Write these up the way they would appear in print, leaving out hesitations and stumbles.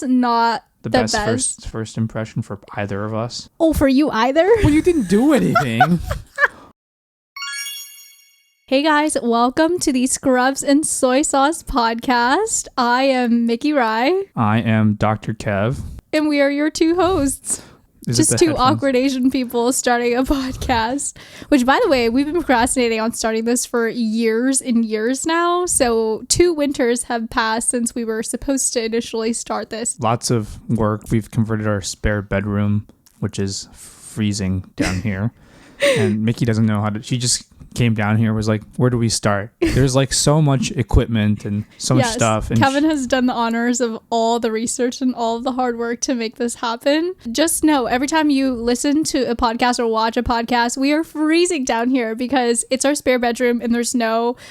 was not the best first impression for either of us. Oh, for you either? Well, you didn't do anything. Hey guys, welcome to the Scrubs and Soy Sauce podcast. I am Miki Rai. I am Dr. Kev. And we are your two hosts. Just two awkward Asian people starting a podcast. Which, by the way, we've been procrastinating on starting this for years and years now. So 2 winters have passed since we were supposed to initially start this. Lots of work. We've converted our spare bedroom, which is freezing down here. And Miki doesn't know how to... She just came down here, was like, where do we start? There's like so much equipment and so much stuff. And Kevin has done the honors of all the research and all of the hard work to make this happen. Just know, every time you listen to a podcast or watch a podcast, we are freezing down here because it's our spare bedroom and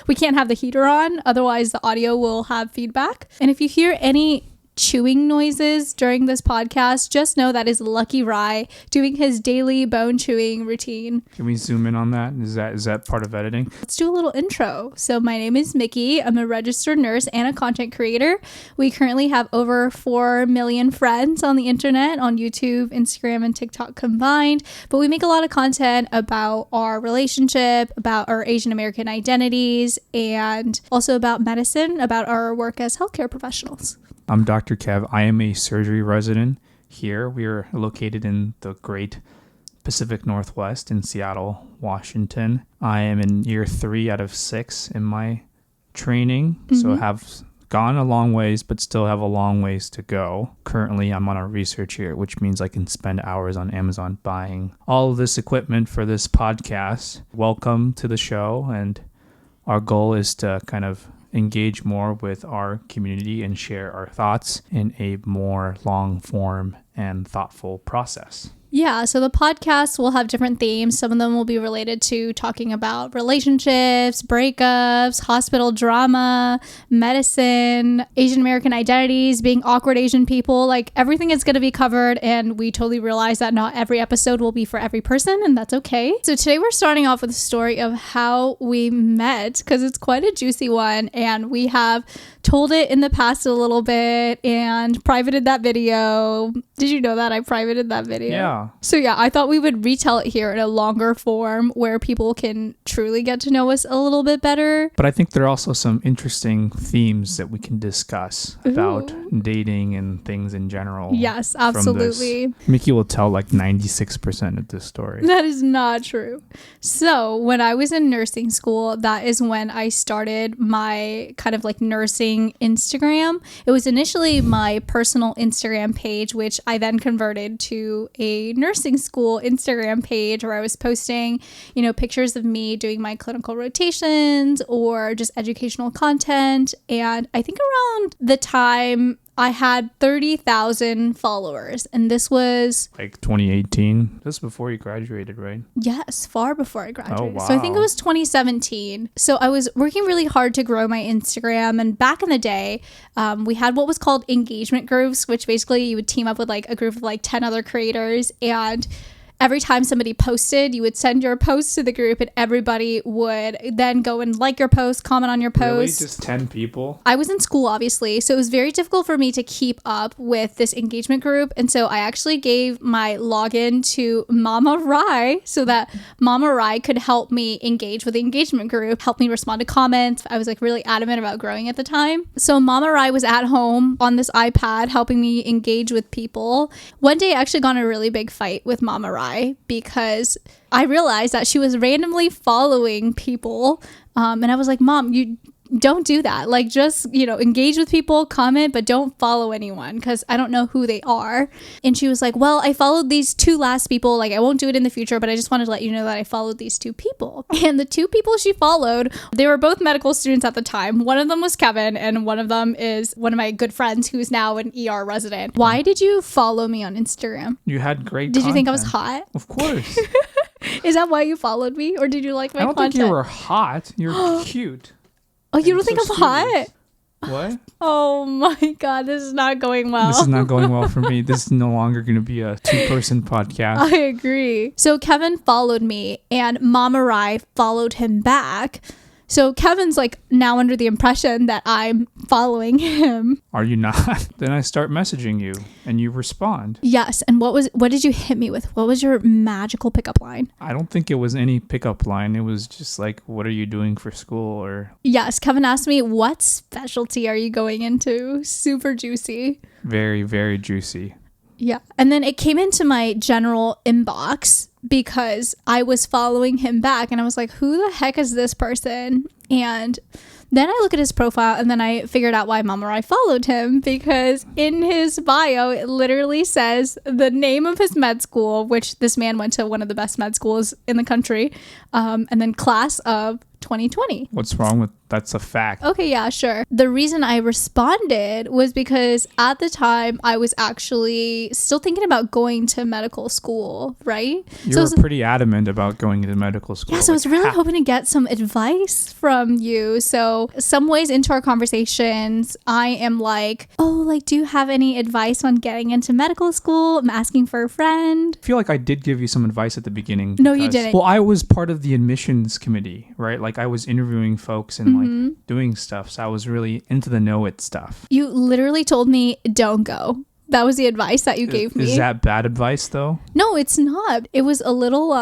we can't have the heater on. Otherwise, the audio will have feedback. And if you hear any chewing noises during this podcast, just know that is Lucky Rai doing his daily bone chewing routine. Can we zoom in on that? Is that part of editing? Let's do a little intro. So my name is Miki. I'm a registered nurse and a content creator. We currently have over 4 million friends on the internet, on YouTube, Instagram, and TikTok combined. But we make a lot of content about our relationship, about our Asian American identities, and also about medicine, about our work as healthcare professionals. I'm Dr. Kev. I am a surgery resident here. We are located in the great Pacific Northwest in Seattle, Washington. I am in year 3 out of 6 in my training, so have gone a long ways, but still have a long ways to go. Currently, I'm on a research year, which means I can spend hours on Amazon buying all of this equipment for this podcast. Welcome to the show, and our goal is to kind of engage more with our community and share our thoughts in a more long form and thoughtful process. Yeah, so the podcast will have different themes. Some of them will be related to talking about relationships, breakups, hospital drama, medicine, Asian American identities, being awkward Asian people. Like, everything is going to be covered, and we totally realize that not every episode will be for every person, and that's okay. So today we're starting off with a story of how we met, because it's quite a juicy one, and we have told it in the past a little bit and privated that video. Did you know that I privated that video? Yeah. So yeah, I thought we would retell it here in a longer form where people can truly get to know us a little bit better. But I think there are also some interesting themes that we can discuss about dating and things in general. Yes, absolutely. Miki will tell like 96% of this story. That is not true. So when I was in nursing school, that is when I started my kind of like nursing Instagram. It was initially my personal Instagram page, which I then converted to a nursing school Instagram page where I was posting, pictures of me doing my clinical rotations or just educational content. And I think around the time I had 30,000 followers, and this was like 2018. This was before you graduated, right? Yes, far before I graduated. Oh, wow. So I think it was 2017. So I was working really hard to grow my Instagram, and back in the day, we had what was called engagement groups, which basically you would team up with like a group of like 10 other creators, and every time somebody posted, you would send your post to the group, and everybody would then go and like your post, comment on your post. Really? Just 10 people? I was in school, obviously, so it was very difficult for me to keep up with this engagement group. And so I actually gave my login to Mama Rai so that Mama Rai could help me engage with the engagement group, help me respond to comments. I was like really adamant about growing at the time. So Mama Rai was at home on this iPad helping me engage with people. One day I actually got in a really big fight with Mama Rai because I realized that she was randomly following people, and I was like, Mom, you don't do that. Like, just, engage with people, comment, but don't follow anyone because I don't know who they are. And she was like, well, I followed these 2 last people. Like, I won't do it in the future, but I just wanted to let you know that I followed these 2 people. And the 2 people she followed, they were both medical students at the time. One of them was Kevin, and one of them is one of my good friends who's now an ER resident. Why did you follow me on Instagram? You had great Did content. you think I was hot? Of course. Is that why you followed me? Or did you like my content? I don't think you were hot. You're cute. Oh, you don't think I'm hot? What? Oh my God, this is not going well. This is not going well for me. This is no longer going to be a 2-person podcast. I agree. So Kevin followed me and Mama Rai followed him back. So Kevin's like now under the impression that I'm following him. Are you not? Then I start messaging you and you respond. Yes. And what did you hit me with? What was your magical pickup line? I don't think it was any pickup line. It was just like, what are you doing for school? Or yes, Kevin asked me, what specialty are you going into? Super juicy. Very, very juicy. Yeah. And then it came into my general inbox because I was following him back and I was like, who the heck is this person? And then I look at his profile and then I figured out why Mama Rai followed him, because in his bio, it literally says the name of his med school, which this man went to one of the best med schools in the country, and then class of 2020. What's wrong with that's a fact? Okay, yeah, sure. The reason I responded was because at the time I was actually still thinking about going to medical school, right? You were pretty adamant about going to medical school. Yeah, so I was really hoping to get some advice from you. So some ways into our conversations, I am like, oh, like, do you have any advice on getting into medical school? I'm asking for a friend. I feel like I did give you some advice at the beginning. No, you didn't. Well, I was part of the admissions committee, right? Like I was interviewing folks and like doing stuff. So I was really into the know-it stuff. You literally told me, don't go. That was the advice that you gave me. Is that bad advice though? No, it's not. It was a little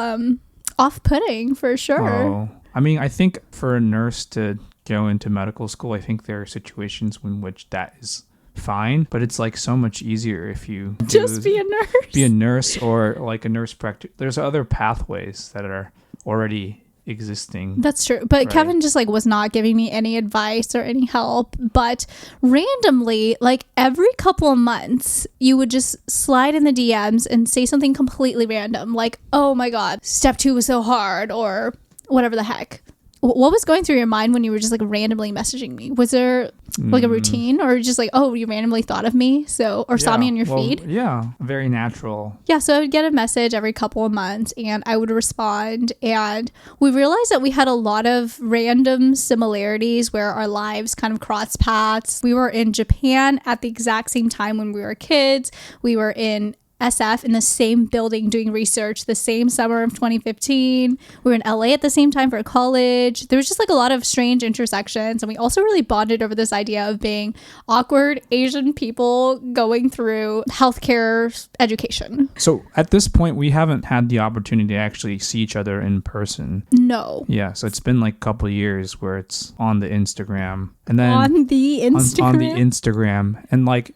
off-putting for sure. Oh, I mean, I think for a nurse to go into medical school, I think there are situations in which that is fine, but it's like so much easier if you just be a nurse. Be a nurse or like a nurse practitioner. There's other pathways that are already existing. That's true. But right. Kevin just like was not giving me any advice or any help. But randomly, like every couple of months, you would just slide in the DMs and say something completely random. Like, oh my God, step 2 was so hard, or whatever the heck. What was going through your mind when you were just like randomly messaging me? Was there like a routine, or just like, oh, you randomly thought of me or saw me on your feed? Yeah, very natural. Yeah, so I would get a message every couple of months and I would respond, and we realized that we had a lot of random similarities where our lives kind of crossed paths. We were in Japan at the exact same time when we were kids. We were in SF in the same building doing research the same summer of 2015. We were in LA at the same time for college. There was just like a lot of strange intersections, and we also really bonded over this idea of being awkward Asian people going through healthcare education. So at this point, we haven't had the opportunity to actually see each other in person. No. Yeah, so it's been like a couple of years where it's on the Instagram. And then on the Instagram. And like,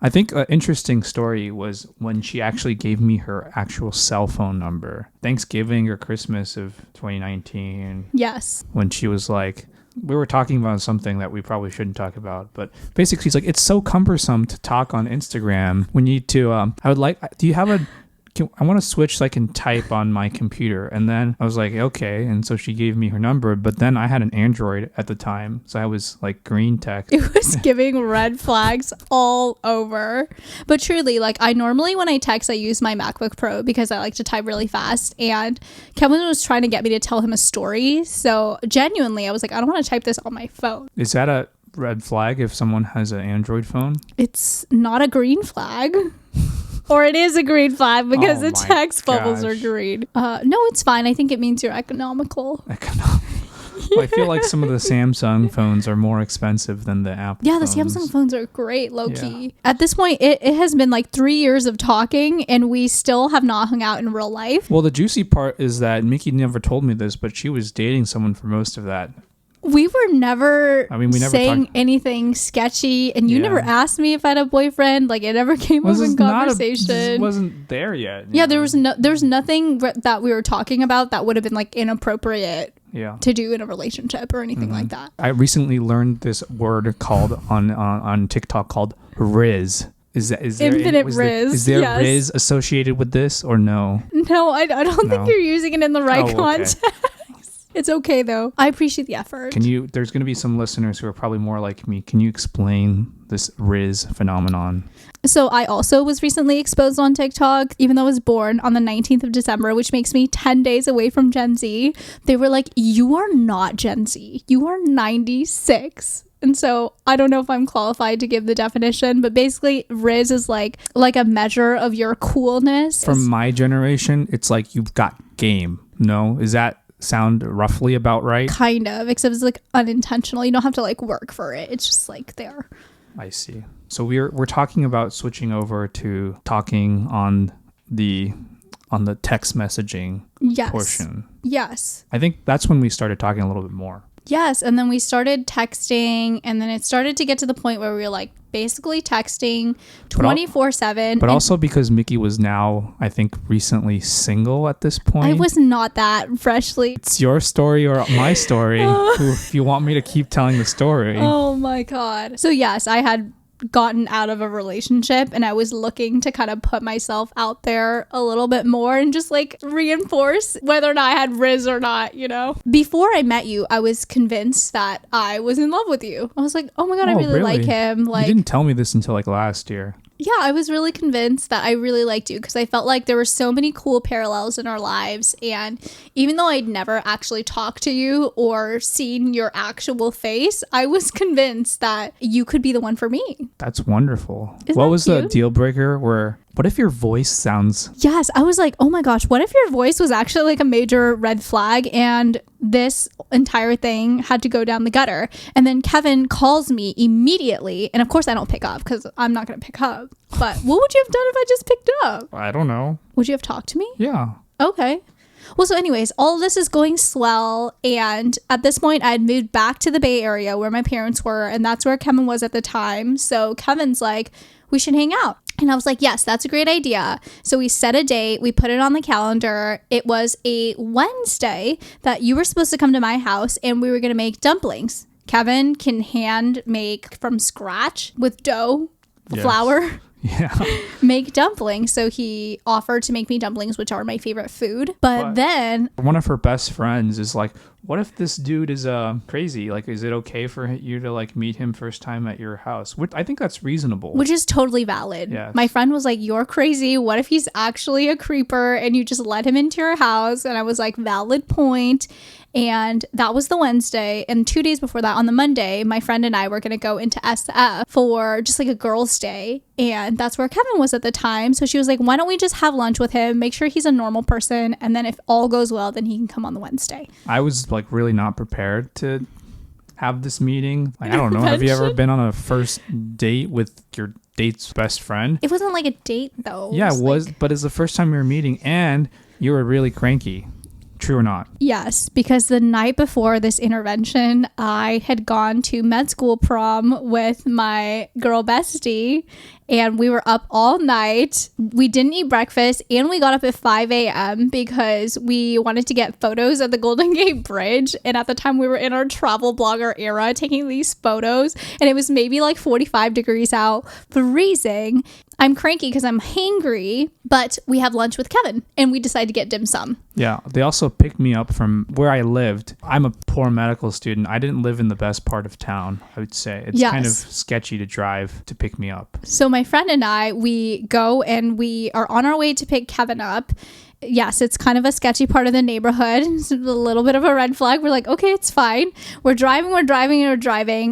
I think an interesting story was when she actually gave me her actual cell phone number. Thanksgiving or Christmas of 2019. Yes. When she was like, we were talking about something that we probably shouldn't talk about, but basically she's like, it's so cumbersome to talk on Instagram. We need to, do you have I want to switch so I can type on my computer. And then I was like, okay. And so she gave me her number, but then I had an Android at the time. So I was like green text. It was giving red flags all over. But truly, like I normally when I text, I use my MacBook Pro because I like to type really fast. And Kevin was trying to get me to tell him a story. So genuinely, I was like, I don't want to type this on my phone. Is that a red flag if someone has an Android phone? It's not a green flag. Or it is a green flag because the text bubbles are green. No, it's fine. I think it means you're economical. Well, I feel like some of the Samsung phones are more expensive than the Apple phones. The Samsung phones are great, low-key. Yeah. At this point, it has been like 3 years of talking, and we still have not hung out in real life. Well, the juicy part is that Miki never told me this, but she was dating someone for most of that. We were never saying anything sketchy, and you never asked me if I had a boyfriend. Like, it never came up in conversation. It wasn't there yet. Yeah, there was nothing that we were talking about that would have been like inappropriate to do in a relationship or anything like that. I recently learned this word called on TikTok called Riz. Is there infinite Riz? Is there Riz associated with this or no? No, I don't think you're using it in the right context. It's okay though. I appreciate the effort. There's going to be some listeners who are probably more like me. Can you explain this Riz phenomenon? So I also was recently exposed on TikTok, even though I was born on the 19th of December, which makes me 10 days away from Gen Z. They were like, you are not Gen Z. You are 96. And so I don't know if I'm qualified to give the definition, but basically Riz is like a measure of your coolness. From my generation, it's like you've got game. No? Is that sound roughly about right? Kind of, except it's like unintentional. You don't have to like work for it. It's just like there. I see. So we're talking about switching over to talking on the text messaging portion. Yes. I think that's when we started talking a little bit more. Yes, and then we started texting, and then it started to get to the point where we were like basically texting 24/7. But also because Miki was now, I think, recently single at this point. I was not that freshly. It's your story or my story. If you want me to keep telling the story. Oh my God. So yes, I had gotten out of a relationship and I was looking to kind of put myself out there a little bit more and just like reinforce whether or not I had Riz or not, you know. Before I met you, I was convinced that I was in love with you. I was like, oh my God, I really like him. Like, you didn't tell me this until like last year. Yeah, I was really convinced that I really liked you because I felt like there were so many cool parallels in our lives. And even though I'd never actually talked to you or seen your actual face, I was convinced that you could be the one for me. That's wonderful. Isn't what that was cute? the deal breaker where, what if your voice sounds... Yes, I was like, oh my gosh, what if your voice was actually like a major red flag and this entire thing had to go down the gutter? And then Kevin calls me immediately. And of course I don't pick up because I'm not going to pick up. But what would you have done if I just picked up? I don't know. Would you have talked to me? Yeah. Okay. Well, so anyways, all of this is going swell. And at this point, I had moved back to the Bay Area where my parents were. And that's where Kevin was at the time. So Kevin's like, we should hang out. And I was like, yes, that's a great idea. So we set a date. We put it on the calendar. It was a Wednesday that you were supposed to come to my house and we were going to make dumplings. Kevin can hand make from scratch with dough, flour. Yeah. Make dumplings. So he offered to make me dumplings, which are my favorite food. But then one of her best friends is like, what if this dude is crazy? Like, is it okay for you to like meet him first time at your house? Which I think that's reasonable. Which is totally valid. Yes. My friend was like, you're crazy. What if he's actually a creeper and you just let him into your house? And I was like, valid point. And that was the Wednesday. And 2 days before that, on the Monday, my friend and I were going to go into SF for just like a girls' day. And that's where Kevin was at the time. So she was like, why don't we just have lunch with him, make sure he's a normal person. And then if all goes well, then he can come on the Wednesday. I was like really not prepared to have this meeting. Like, I don't know. Have you ever been on a first date with your date's best friend? It wasn't like a date though. Yeah, it was. Like, but it's the first time we were meeting and you were really cranky. True or not? Yes, because the night before this intervention, I had gone to med school prom with my girl bestie and we were up all night. We didn't eat breakfast and we got up at 5 a.m. because we wanted to get photos of the Golden Gate Bridge. And at the time we were in our travel blogger era taking these photos and it was maybe like 45 degrees out, freezing. I'm cranky because I'm hangry, but we have lunch with Kevin and we decide to get dim sum. Yeah, they also picked me up from where I lived. I'm a poor medical student. I didn't live in the best part of town, I would say. It's kind of sketchy to drive to pick me up. So my friend and I, we go and we are on our way to pick Kevin up. Yes, it's kind of a sketchy part of the neighborhood. It's a little bit of a red flag. We're like, okay, it's fine. We're driving.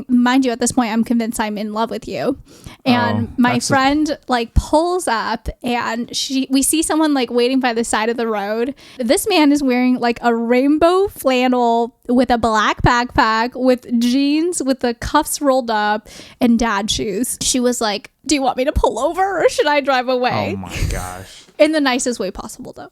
Mind you, at this point, I'm convinced I'm in love with you. And my friend like pulls up and we see someone like waiting by the side of the road. This man is wearing like a rainbow flannel with a black backpack with jeans with the cuffs rolled up and dad shoes. She was like, do you want me to pull over or should I drive away? Oh my gosh. In the nicest way possible though.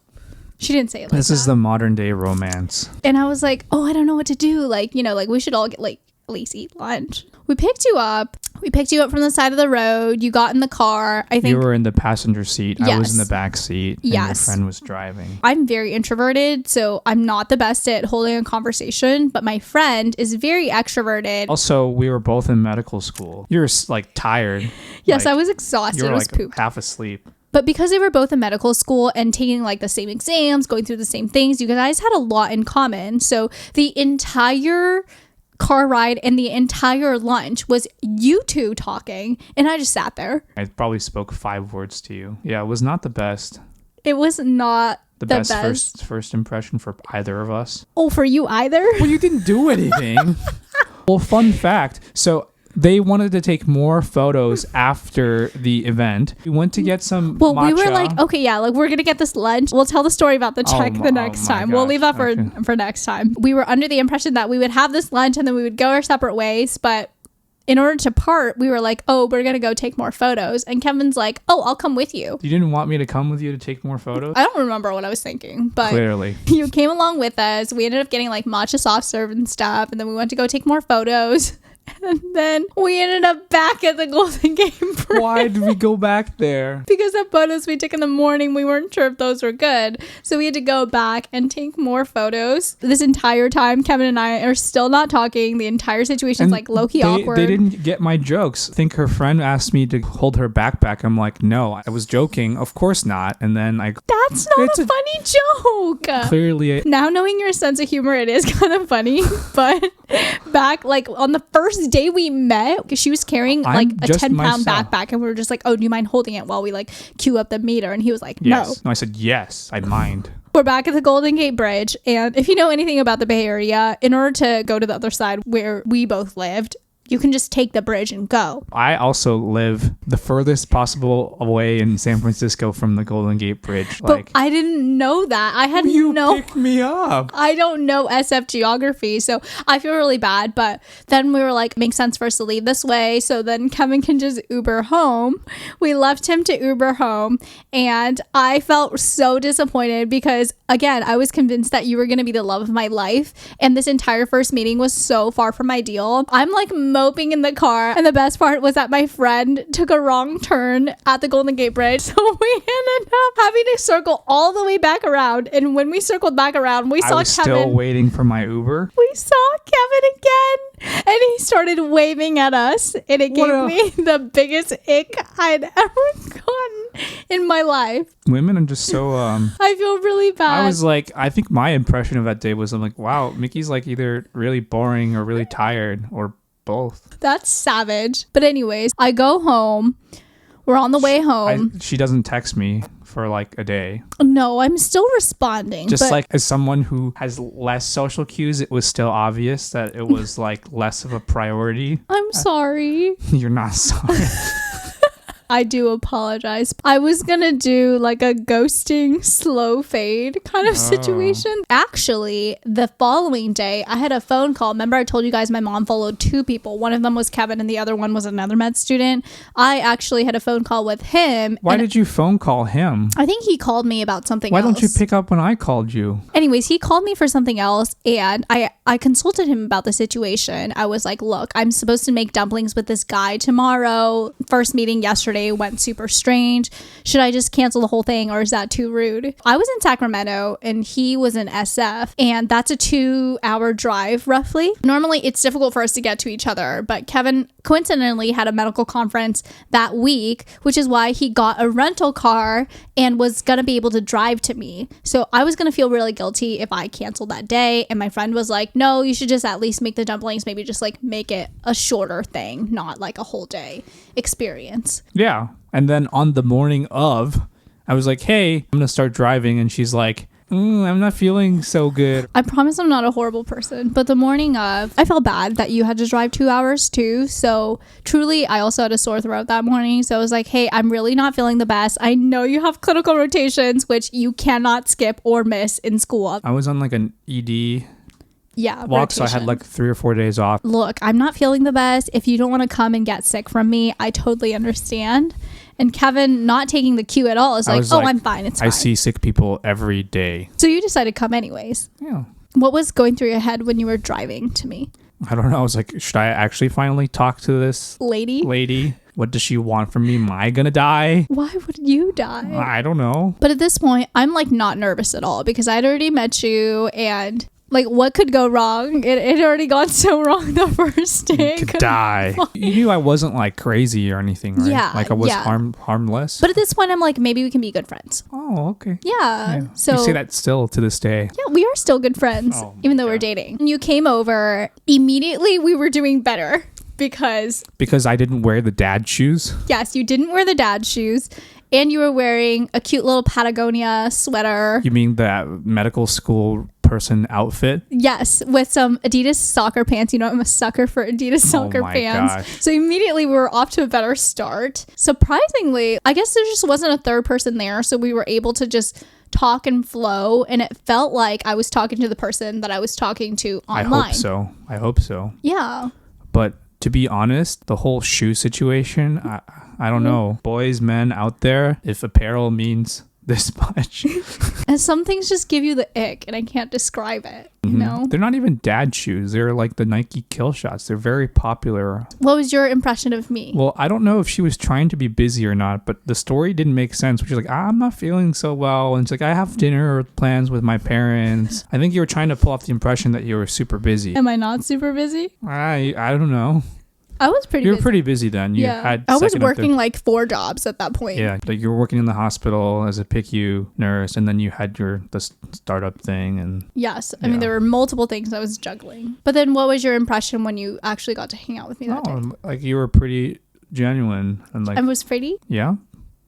She didn't say it like this is the modern day romance. And I was like, oh, I don't know what to do. Like, you know, like we should all get like at least eat lunch. We picked you up. We picked you up from the side of the road. You got in the car. I think you were in the passenger seat. Yes. I was in the back seat. And your friend was driving. I'm very introverted, so I'm not the best at holding a conversation, but my friend is very extroverted. Also, we were both in medical school. You were like tired. Yes, like, I was exhausted. You were I was like pooped. half asleep. But because they were both in medical school and taking like the same exams, going through the same things, you guys had a lot in common. So the entire car ride and the entire lunch was you two talking, and I just sat there. I probably spoke 5 words to you. Yeah, it was not the best. It was not the best. First impression for either of us. Oh, for you either? Well, you didn't do anything. Well, fun fact. So they wanted to take more photos after the event. We went to get some matcha. We were like, okay, yeah, like we're going to get this lunch. We'll tell the story about the check the next time. We'll leave that for next time. We were under the impression that we would have this lunch and then we would go our separate ways. But in order to part, we were like, oh, we're going to go take more photos. And Kevin's like, oh, I'll come with you. You didn't want me to come with you to take more photos? I don't remember what I was thinking, but clearly you came along with us. We ended up getting like matcha soft serve and stuff. And then we went to go take more photos. And then we ended up back at the Golden Gate Bridge. Why did we go back there? Because the photos we took in the morning, we weren't sure if those were good. So we had to go back and take more photos. This entire time, Kevin and I are still not talking. The entire situation's like low-key awkward. They didn't get my jokes. I think her friend asked me to hold her backpack. I'm like, no, I was joking. Of course not. And then that's not a funny joke. Clearly. Now knowing your sense of humor, it is kind of funny. But back like on the first day we met, she was carrying like a 10-pound backpack, and we were just like, oh, do you mind holding it while we like queue up the meter? And he was like, yes. No, I said yes, I mind. We're back at the Golden Gate Bridge, and if you know anything about the Bay Area, in order to go to the other side where we both lived, you can just take the bridge and go. I also live the furthest possible away in San Francisco from the Golden Gate Bridge. But I didn't know that. I had pick me up. I don't know SF geography, so I feel really bad. But then we were like, makes sense for us to leave this way, so then Kevin can just Uber home. We left him to Uber home, and I felt so disappointed because, again, I was convinced that you were going to be the love of my life, and this entire first meeting was so far from ideal. I'm like moping in the car, and the best part was that my friend took a wrong turn at the Golden Gate Bridge, so we ended up having to circle all the way back around. And when we circled back around, we saw Kevin. I was still waiting for my Uber. We saw Kevin again, and he started waving at us, and it gave me the biggest ick I'd ever gotten in my life. Women are just so I feel really bad. I was like, I think my impression of that day was, I'm like, wow, Mickey's like either really boring or really tired or both. That's savage. But anyways, I go home. We're on the way home. She doesn't text me for like a day. No, I'm still responding. Just like as someone who has less social cues, it was still obvious that it was like less of a priority. I'm sorry. You're not sorry. I do apologize. I was gonna do like a ghosting slow fade kind of situation. Actually, the following day, I had a phone call. Remember I told you guys my mom followed 2 people. One of them was Kevin and the other one was another med student. I actually had a phone call with him. Why did you phone call him? I think he called me about something else. Why don't you pick up when I called you? Anyways, he called me for something else, and I consulted him about the situation. I was like, look, I'm supposed to make dumplings with this guy tomorrow. First meeting yesterday went super strange. Should I just cancel the whole thing, or is that too rude? I was in Sacramento and he was in SF, and that's a 2-hour drive roughly. Normally it's difficult for us to get to each other, but Kevin coincidentally had a medical conference that week, which is why he got a rental car and was gonna be able to drive to me. So I was gonna feel really guilty if I canceled that day, and my friend was like, no, you should just at least make the dumplings, maybe just like make it a shorter thing, not like a whole day experience. Yeah. And then on the morning of, I was like, hey, I'm going to start driving. And she's like, I'm not feeling so good. I promise I'm not a horrible person. But the morning of, I felt bad that you had to drive 2 hours too. So truly, I also had a sore throat that morning. So I was like, hey, I'm really not feeling the best. I know you have clinical rotations, which you cannot skip or miss in school. I was on like an ED walk, rotation. so I had like 3 or 4 days off. Look, I'm not feeling the best. If you don't want to come and get sick from me, I totally understand. And Kevin, not taking the cue at all, is like, I'm fine. It's fine. I see sick people every day. So you decided to come anyways. Yeah. What was going through your head when you were driving to me? I don't know. I was like, should I actually finally talk to this lady? What does she want from me? Am I gonna die? Why would you die? I don't know. But at this point, I'm like not nervous at all because I'd already met you, and like, what could go wrong? It had already gone so wrong the first day. You could die. You knew I wasn't like crazy or anything, right? Yeah. Like I was harmless. But at this point, I'm like, maybe we can be good friends. Oh, okay. Yeah. So you say that still to this day. Yeah, we are still good friends, even though we're dating. You came over. Immediately, we were doing better because I didn't wear the dad shoes. Yes, you didn't wear the dad shoes. And you were wearing a cute little Patagonia sweater. You mean the medical school person outfit. Yes, with some Adidas soccer pants. You know, I'm a sucker for Adidas soccer pants. Gosh. So immediately we were off to a better start. Surprisingly, I guess there just wasn't a third person there. So we were able to just talk and flow. And it felt like I was talking to the person that I was talking to online. I hope so. Yeah. But to be honest, the whole shoe situation, I don't know. Boys, men out there, if apparel means this much. And some things just give you the ick, and I can't describe it, you know? They're not even dad shoes. They're like the Nike Kill Shots. They're very popular. What was your impression of me? Well, I don't know if she was trying to be busy or not, but the story didn't make sense. She's like, I'm not feeling so well. And it's like, I have dinner plans with my parents. I think you were trying to pull off the impression that you were super busy. Am I not super busy? I don't know. I was pretty busy. You were pretty busy then. You had I was working like 4 jobs at that point. Yeah, like you were working in the hospital as a PICU nurse, and then you had the startup thing. And yes, I mean, there were multiple things I was juggling. But then what was your impression when you actually got to hang out with me that day? Like you were pretty genuine. And like, I was pretty? Yeah.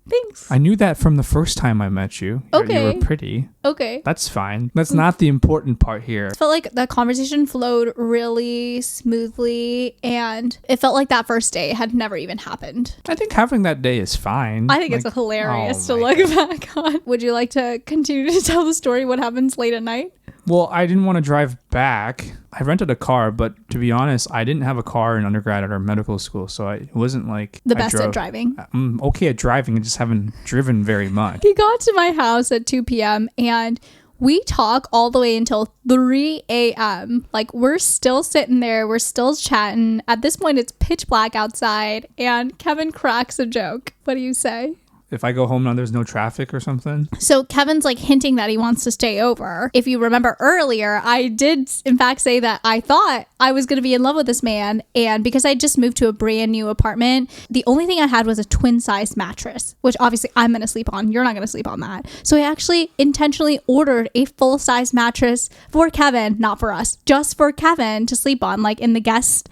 Thanks. I knew that from the first time I met you. Okay. You were pretty. Okay. That's fine. That's not the important part here. It felt like the conversation flowed really smoothly, and it felt like that first day had never even happened. I think having that day is fine. I think it's hilarious to look back on. Would you like to continue to tell the story what happens late at night? Well, I didn't want to drive back. I rented a car, but to be honest, I didn't have a car in undergrad at our medical school, so it wasn't like the best at driving. I'm okay at driving. I just haven't driven very much. He got to my house at 2 p.m. and we talk all the way until 3 a.m. Like, we're still sitting there. We're still chatting. At this point, it's pitch black outside, and Kevin cracks a joke. What do you say? If I go home now, there's no traffic or something. So Kevin's like hinting that he wants to stay over. If you remember earlier, I did in fact say that I thought I was going to be in love with this man. And because I just moved to a brand new apartment, the only thing I had was a twin size mattress, which obviously I'm going to sleep on. You're not going to sleep on that. So I actually intentionally ordered a full size mattress for Kevin, not for us, just for Kevin to sleep on, like in the guest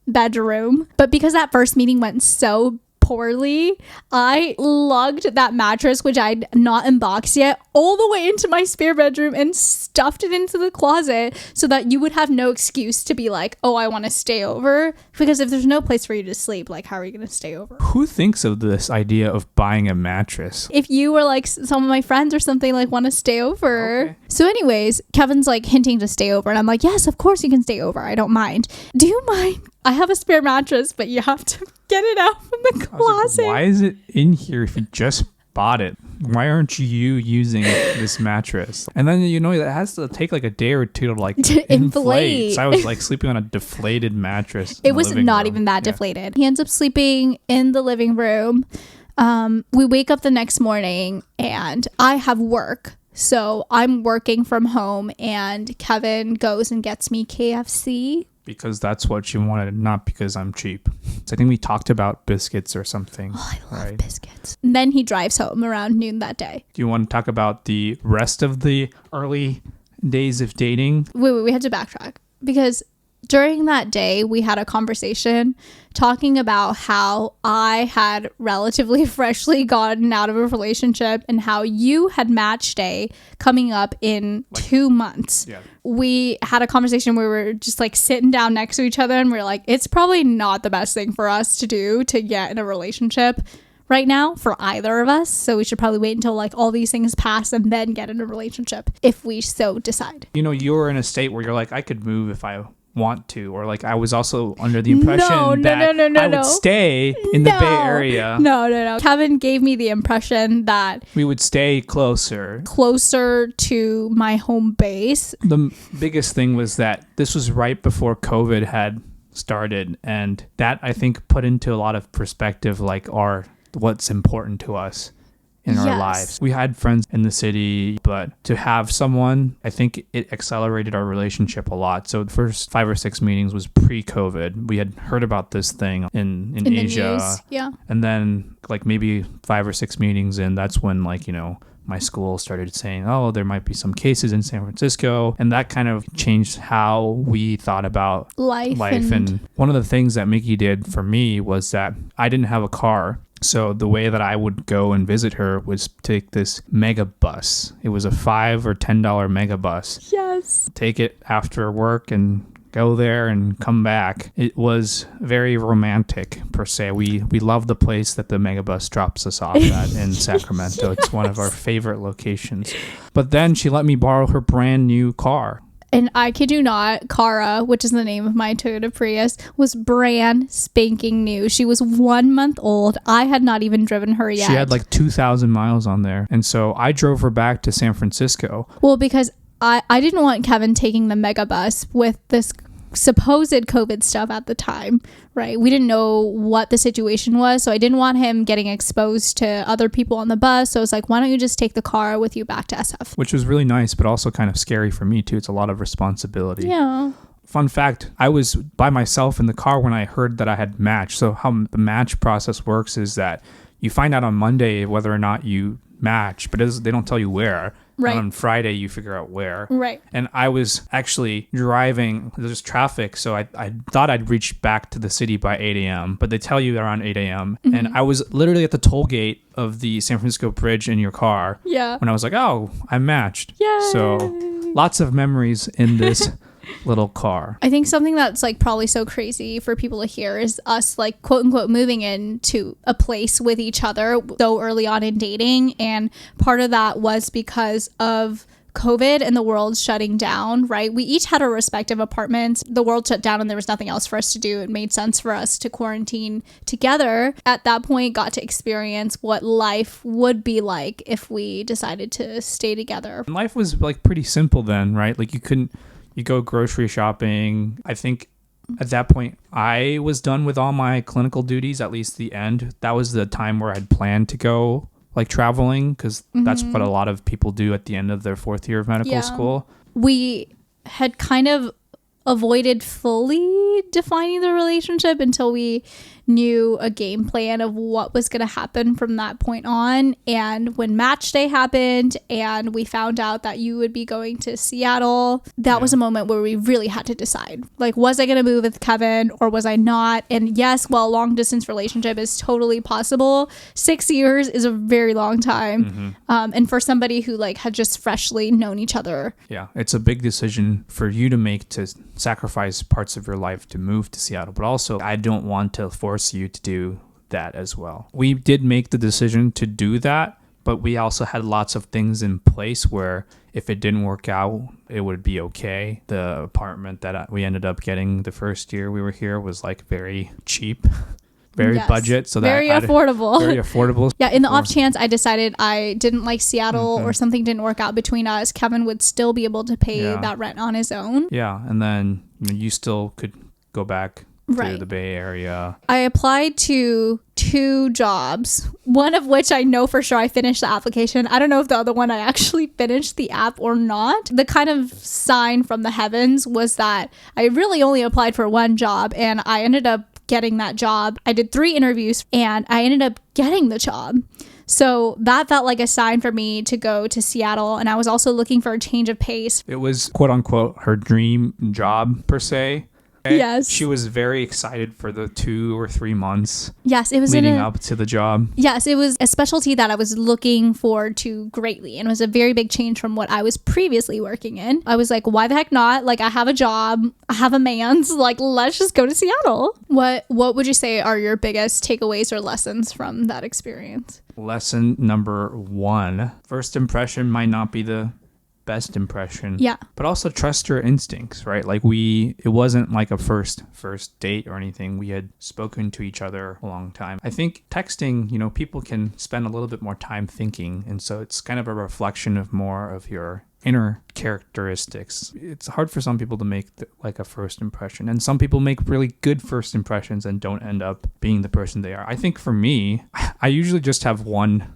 bedroom. But because that first meeting went so poorly, I lugged that mattress, which I'd not unboxed yet, all the way into my spare bedroom and stuffed it into the closet so that you would have no excuse to be like, oh, I want to stay over. Because if there's no place for you to sleep, like, how are you going to stay over? Who thinks of this idea of buying a mattress? If you were like some of my friends or something, like, want to stay over. Okay. So anyways, Kevin's like hinting to stay over, and I'm like, yes, of course you can stay over. I don't mind. Do you mind? I have a spare mattress, but you have to get it out from the closet. Like, why is it in here if you just bought it? Why aren't you using this mattress? And then, you know, that has to take like a day or two to like inflate. So I was like sleeping on a deflated mattress. It was not even that deflated. He ends up sleeping in the living room. We wake up the next morning and I have work. So I'm working from home and Kevin goes and gets me KFC. Because that's what you wanted, not because I'm cheap. So I think we talked about biscuits or something. Oh, I love biscuits. And then he drives home around noon that day. Do you want to talk about the rest of the early days of dating? Wait, we have to backtrack. Because during that day, we had a conversation talking about how I had relatively freshly gotten out of a relationship and how you had match day coming up in 2 months. Yeah. We had a conversation where we were just like sitting down next to each other and we are like, it's probably not the best thing for us to do to get in a relationship right now for either of us. So we should probably wait until like all these things pass and then get in a relationship if we so decide. You know, you're in a state where you're like, I could move if I want to, or like I was also under the impression that I would stay in the Bay Area. No. Kevin gave me the impression that we would stay closer to my home base. The biggest thing was that this was right before COVID had started, and that I think put into a lot of perspective like what's important to us in our lives. We had friends in the city, but to have someone, I think it accelerated our relationship a lot. So the first 5 or 6 meetings was pre-COVID. We had heard about this thing in Asia. The news. Yeah. And then like maybe 5 or 6 meetings in, that's when like, you know, my school started saying, oh, there might be some cases in San Francisco. And that kind of changed how we thought about life. And one of the things that Miki did for me was that I didn't have a car. So the way that I would go and visit her was take this mega bus. It was a $5 or $10 mega bus. Yes. Take it after work and go there and come back. It was very romantic per se. We love the place that the megabus drops us off at in Sacramento. It's one of our favorite locations. But then she let me borrow her brand new car. And I kid you not, Cara, which is the name of my Toyota Prius, was brand spanking new. She was 1 month old. I had not even driven her yet. She had like 2,000 miles on there. And so I drove her back to San Francisco. Well, because I didn't want Kevin taking the mega bus with this supposed COVID stuff at the time, right? We didn't know what the situation was, so I didn't want him getting exposed to other people on the bus. So I was like, why don't you just take the car with you back to SF? Which was really nice, but also kind of scary for me too. It's a lot of responsibility. Yeah. Fun fact, I was by myself in the car when I heard that I had matched. So how the match process works is that you find out on Monday whether or not you match, but they don't tell you where. Right. On Friday, you figure out where. Right. And I was actually driving. There's traffic, so I thought I'd reach back to the city by 8 a.m., but they tell you around 8 a.m. Mm-hmm. And I was literally at the toll gate of the San Francisco Bridge in your car. Yeah. When I was like, oh, I matched. Yay. So lots of memories in this little car. I think something that's like probably so crazy for people to hear is us like quote unquote moving into a place with each other so early on in dating, and part of that was because of COVID and the world shutting down, right? We each had our respective apartments. The world shut down and there was nothing else for us to do. It made sense for us to quarantine together. At that point, got to experience what life would be like if we decided to stay together. Life was like pretty simple then, right? Like you go grocery shopping. I think at that point, I was done with all my clinical duties, at least the end. That was the time where I'd planned to go like traveling, because that's what a lot of people do at the end of their 4th year of medical school. We had kind of avoided fully defining the relationship until we knew a game plan of what was going to happen from that point on. And when match day happened and we found out that you would be going to Seattle, that was a moment where we really had to decide, like, was I going to move with Kevin or was I not? And yes, while a long distance relationship is totally possible, 6 years is a very long time. And for somebody who like had just freshly known each other. Yeah, it's a big decision for you to make, to sacrifice parts of your life to move to Seattle. But also, I don't want to force you to do that as well. We did make the decision to do that, but we also had lots of things in place where if it didn't work out, it would be okay. The apartment that we ended up getting the first year we were here was like very cheap. Very budget, so very affordable. Very affordable. Yeah, in the off chance I decided I didn't like Seattle or something didn't work out between us, Kevin would still be able to pay that rent on his own. Yeah, and then you still could go back to the Bay Area. I applied to 2 jobs, one of which I know for sure I finished the application. I don't know if the other one I actually finished the app or not. The kind of sign from the heavens was that I really only applied for 1 job and I ended up getting that job. I did 3 interviews and I ended up getting the job. So that felt like a sign for me to go to Seattle. And I was also looking for a change of pace. It was quote unquote her dream job per se. Yes. She was very excited for the 2 or 3 months. Yes, it was leading up to the job. Yes, it was a specialty that I was looking forward to greatly, and it was a very big change from what I was previously working in. I was like, why the heck not? Like, I have a job, I have a man's, like, let's just go to Seattle. What would you say are your biggest takeaways or lessons from that experience? Lesson number 1, first impression might not be the best impression, but also trust your instincts, right? Like it wasn't like a first date or anything. We had spoken to each other a long time. I think texting, people can spend a little bit more time thinking, and so it's kind of a reflection of more of your inner characteristics. It's hard for some people to make like a first impression, and some people make really good first impressions and don't end up being the person they are. I think for me, I usually just have one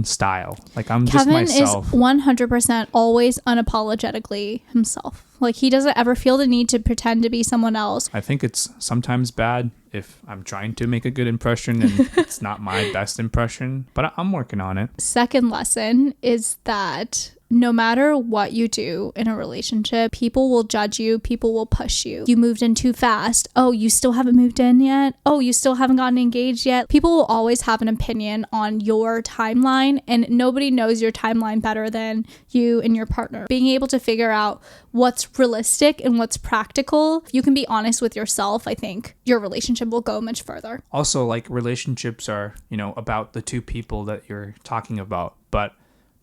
style. Like I'm Kevin just myself. Kevin is 100% always unapologetically himself. Like he doesn't ever feel the need to pretend to be someone else. I think it's sometimes bad if I'm trying to make a good impression and it's not my best impression, but I'm working on it. Second lesson is that no matter what you do in a relationship, people will judge you, people will push you. You moved in too fast. Oh, you still haven't moved in yet? Oh, you still haven't gotten engaged yet? People will always have an opinion on your timeline, and nobody knows your timeline better than you and your partner. Being able to figure out what's realistic and what's practical, if you can be honest with yourself, I think your relationship will go much further. Also, like, relationships are, about the two people that you're talking about, but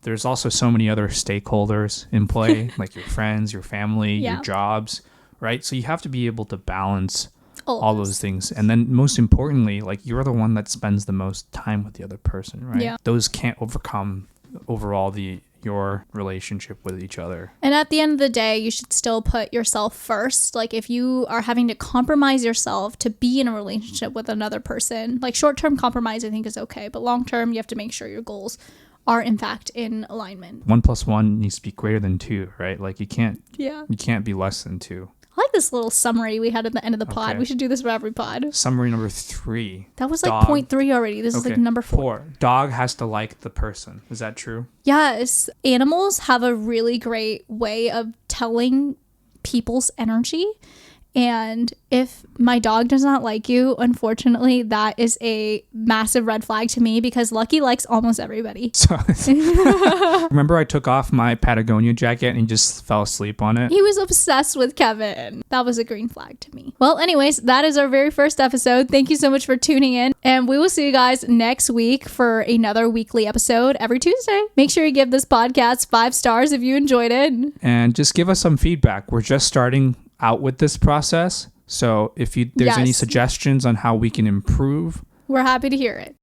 there's also so many other stakeholders in play, like your friends, your family, your jobs, right? So you have to be able to balance all those things. And then most importantly, like, you're the one that spends the most time with the other person, right? Yeah. Those can't overcome overall your relationship with each other. And at the end of the day, you should still put yourself first. Like, if you are having to compromise yourself to be in a relationship with another person, like, short-term compromise I think is okay, but long-term you have to make sure your goals are in fact in alignment. 1 + 1 needs to be greater than 2, right? Like, you can't be less than 2. I like this little summary we had at the end of the pod. We should do this for every pod. Summary number 3. That was like 0.3 already. This is like number 4. Dog has to like the person. Is that true? Yes. Animals have a really great way of telling people's energy. And if my dog does not like you, unfortunately, that is a massive red flag to me, because Lucky likes almost everybody. So, remember I took off my Patagonia jacket and he just fell asleep on it? He was obsessed with Kevin. That was a green flag to me. Well, anyways, that is our very first episode. Thank you so much for tuning in. And we will see you guys next week for another weekly episode every Tuesday. Make sure you give this podcast 5 stars if you enjoyed it. And just give us some feedback. We're just starting out with this process, so if there's any suggestions on how we can improve, we're happy to hear it.